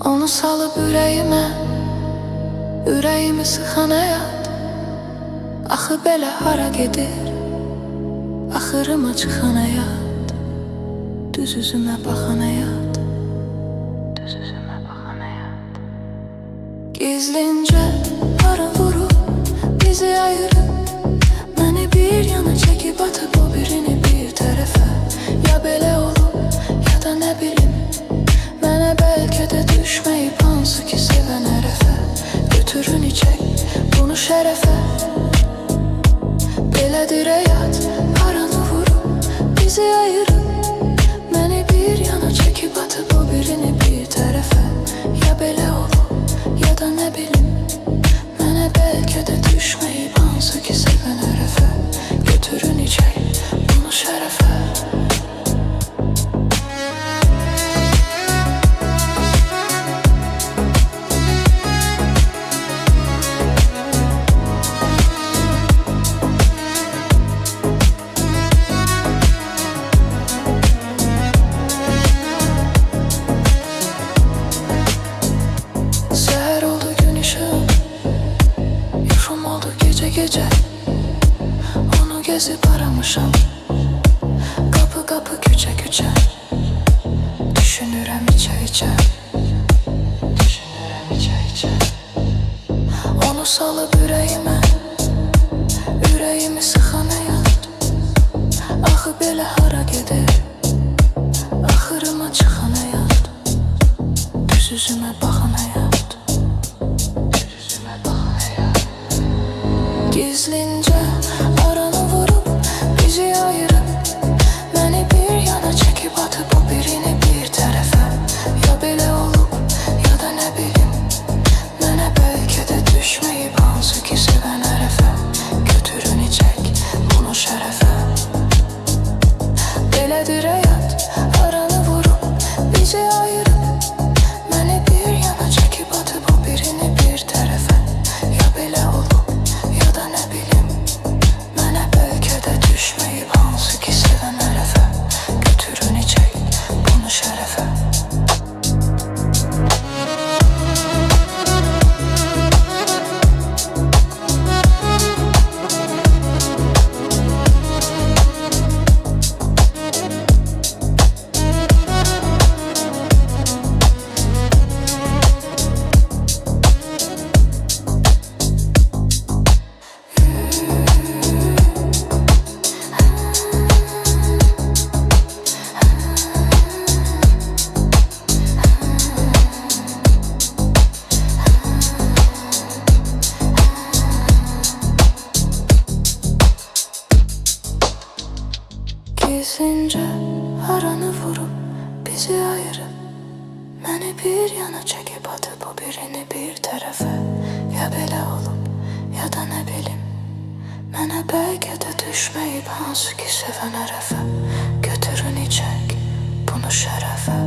Onu salıp ürəyimi sıxan həyat. Axı belə hara gedir, axırıma çıxan həyat. Düz üzümə baxan həyat, düz üzümə baxan həyat. Gizlincə ara vurub, bizi ayırıb, məni bir yana çəkib atıb o birini bir tərəfə. Ya belə olub, ya da nə bilim, mənə bəlkə də düşməyib hansı ki sevən hərəfə. Götürün içək bunu şərəfə. Belədir həyat, aranı vurub, bizi ayırıb, məni bir yana çəkib atıb o birini bir tərəfə. Ya belə olub, ya da nə bilim, mənə bəlkə də düşməyib hansı ki sevən hərəfə. Götürün içək bunu şərəfə. Gece onu gezip aramışam, kapı kapı küçe küçe. Düşünürəm içe içe, düşünürəm içe içe. Onu salıp ürəyimi sıxan həyat. Axı belə hara gedir, axırıma çıxan həyat. Düz üzümə baxan həyat, düz üzümə baxan həyat. Gizlincə aranı vurub, bizi ayırıb, məni bir yana çəkib atıb o birini bir tərəfə. Ya belə olub, ya da nə bilim, mənə bəlkə də düşməyib hansı ki sevən hərəfə. Götürün içək bunu şərəfə. Belədir həyat, aranı vurub, bizi ayırıb, məni bir yana çəkib atıb o birini bir tərəfə. Ya belə olub, ya da nə bilim, mənə bəlkə də düşməyib hansı ki sevən hərəfə. Götürün içək bunu şərəfə. Gizlincə aranı vurub, bizi ayırıb, məni bir yana çəkib atıb o birini bir tərəfə. Ya belə olub, ya da nə bilim, mənə bəlkə də düşməyib hansı ki sevən hərəfə. Götürün içək bunu şərəfə.